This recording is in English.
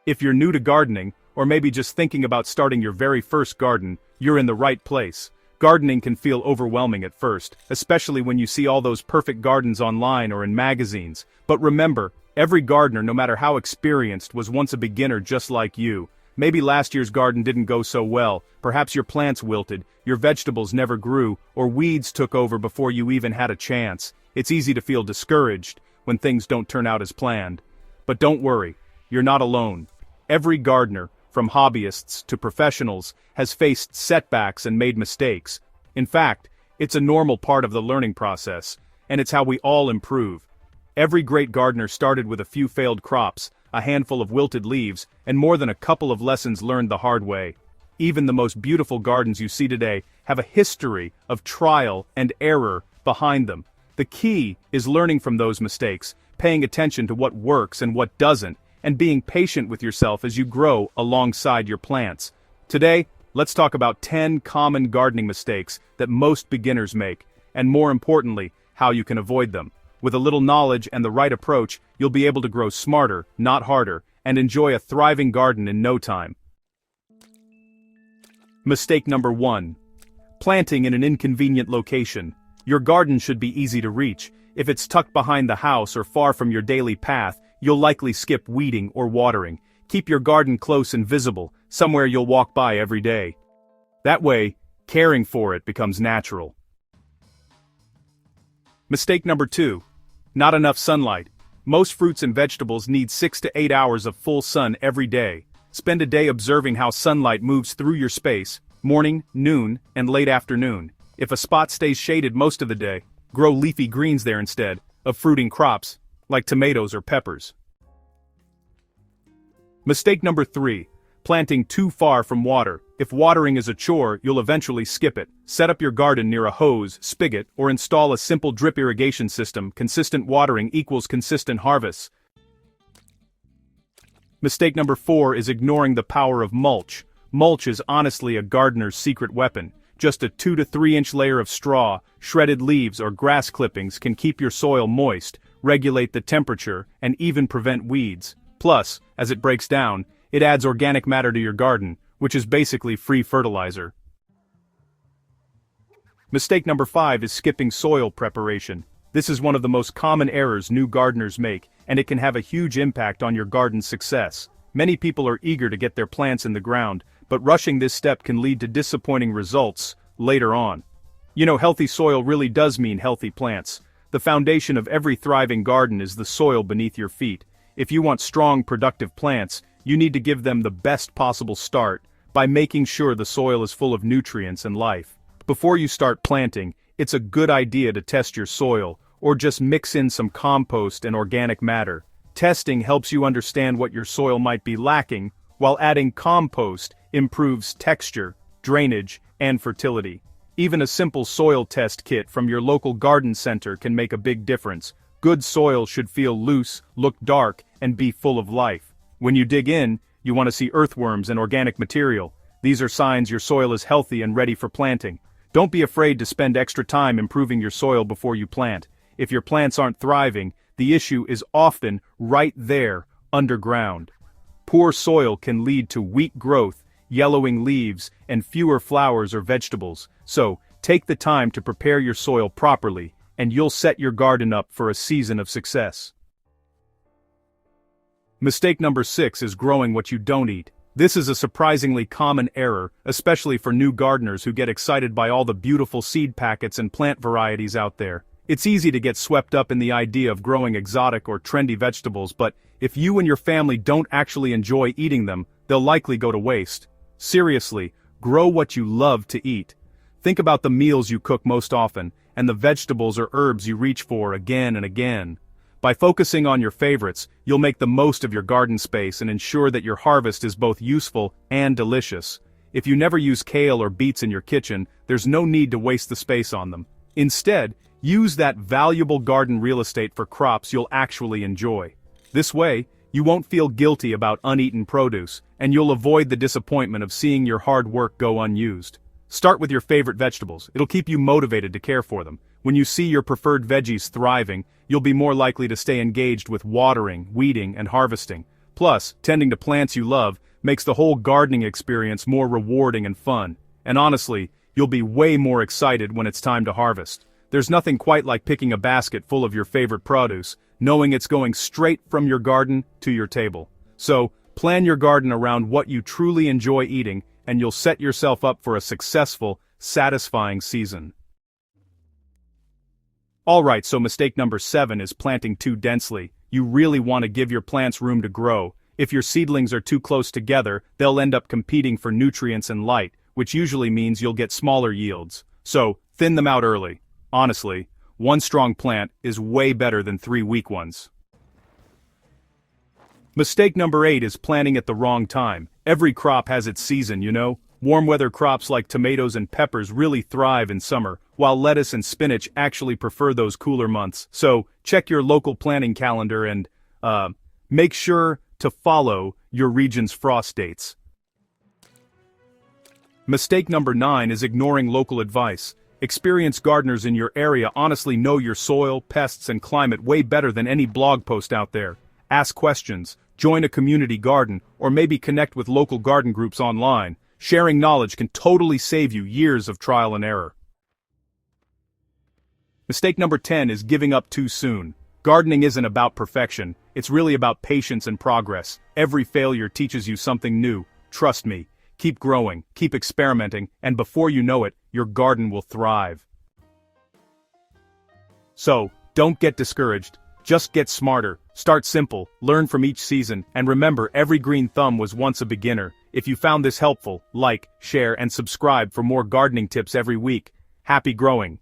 If you're new to gardening, or maybe just thinking about starting your very first garden, you're in the right place. Gardening can feel overwhelming at first, especially when you see all those perfect gardens online or in magazines. But remember, every gardener, no matter how experienced, was once a beginner just like you. Maybe last year's garden didn't go so well, perhaps your plants wilted, your vegetables never grew, or weeds took over before you even had a chance. It's easy to feel discouraged when things don't turn out as planned. But don't worry, you're not alone. Every gardener, from hobbyists to professionals, has faced setbacks and made mistakes. In fact, it's a normal part of the learning process, and it's how we all improve. Every great gardener started with a few failed crops, a handful of wilted leaves, and more than a couple of lessons learned the hard way. Even the most beautiful gardens you see today have a history of trial and error behind them. The key is learning from those mistakes, paying attention to what works and what doesn't, and being patient with yourself as you grow alongside your plants. Today, let's talk about 10 common gardening mistakes that most beginners make, and more importantly, how you can avoid them. With a little knowledge and the right approach, you'll be able to grow smarter, not harder, and enjoy a thriving garden in no time. Mistake number 1. Planting in an inconvenient location. Your garden should be easy to reach. If it's tucked behind the house or far from your daily path, you'll likely skip weeding or watering. Keep your garden close and visible, somewhere you'll walk by every day. That way, caring for it becomes natural. Mistake number 2. Not enough sunlight. Most fruits and vegetables need 6 to 8 hours of full sun every day. Spend a day observing how sunlight moves through your space, morning, noon, and late afternoon. If a spot stays shaded most of the day, grow leafy greens there instead of fruiting crops, like tomatoes or peppers. Mistake number 3. Planting too far from water. If watering is a chore, you'll eventually skip it. Set up your garden near a hose, spigot, or install a simple drip irrigation system. Consistent watering equals consistent harvests. Mistake number 4 is ignoring the power of mulch. Mulch is honestly a gardener's secret weapon. Just a 2 to 3 inch layer of straw, shredded leaves, or grass clippings can keep your soil moist, regulate the temperature, and even prevent weeds. Plus, as it breaks down, it adds organic matter to your garden, which is basically free fertilizer. Mistake number 5 is skipping soil preparation. This is one of the most common errors new gardeners make, and it can have a huge impact on your garden's success. Many people are eager to get their plants in the ground, but rushing this step can lead to disappointing results later on. You know, healthy soil really does mean healthy plants. The foundation of every thriving garden is the soil beneath your feet. If you want strong, productive plants, you need to give them the best possible start by making sure the soil is full of nutrients and life. Before you start planting, it's a good idea to test your soil, or just mix in some compost and organic matter. Testing helps you understand what your soil might be lacking, while adding compost improves texture, drainage, and fertility. Even a simple soil test kit from your local garden center can make a big difference. Good soil should feel loose, look dark, and be full of life. When you dig in, you want to see earthworms and organic material. These are signs your soil is healthy and ready for planting. Don't be afraid to spend extra time improving your soil before you plant. If your plants aren't thriving, the issue is often right there, underground. Poor soil can lead to weak growth, yellowing leaves, and fewer flowers or vegetables. So, take the time to prepare your soil properly, and you'll set your garden up for a season of success. Mistake number 6 is growing what you don't eat. This is a surprisingly common error, especially for new gardeners who get excited by all the beautiful seed packets and plant varieties out there. It's easy to get swept up in the idea of growing exotic or trendy vegetables, but if you and your family don't actually enjoy eating them, they'll likely go to waste. Seriously, grow what you love to eat. Think about the meals you cook most often, and the vegetables or herbs you reach for again and again. By focusing on your favorites, you'll make the most of your garden space and ensure that your harvest is both useful and delicious. If you never use kale or beets in your kitchen, there's no need to waste the space on them. Instead, use that valuable garden real estate for crops you'll actually enjoy. This way, you won't feel guilty about uneaten produce, and you'll avoid the disappointment of seeing your hard work go unused. Start with your favorite vegetables. It'll keep you motivated to care for them. When you see your preferred veggies thriving, you'll be more likely to stay engaged with watering, weeding, and harvesting. Plus, tending to plants you love makes the whole gardening experience more rewarding and fun. And honestly, you'll be way more excited when it's time to harvest. There's nothing quite like picking a basket full of your favorite produce, knowing it's going straight from your garden to your table. So, plan your garden around what you truly enjoy eating, and you'll set yourself up for a successful, satisfying season. Alright, so mistake number 7 is planting too densely. You really want to give your plants room to grow. If your seedlings are too close together, they'll end up competing for nutrients and light, which usually means you'll get smaller yields. So, thin them out early. Honestly, one strong plant is way better than 3 weak ones. Mistake number 8 is planting at the wrong time. Every crop has its season, you know? Warm weather crops like tomatoes and peppers really thrive in summer, while lettuce and spinach actually prefer those cooler months. So, check your local planting calendar and, make sure to follow your region's frost dates. Mistake number 9 is ignoring local advice. Experienced gardeners in your area honestly know your soil, pests, and climate way better than any blog post out there. Ask questions, join a community garden, or maybe connect with local garden groups online. Sharing knowledge can totally save you years of trial and error. Mistake number 10 is giving up too soon. Gardening isn't about perfection, it's really about patience and progress. Every failure teaches you something new. Trust me, keep growing, keep experimenting, and before you know it, your garden will thrive. So, don't get discouraged. Just get smarter, start simple, learn from each season, and remember every green thumb was once a beginner. If you found this helpful, like, share, and subscribe for more gardening tips every week. Happy growing!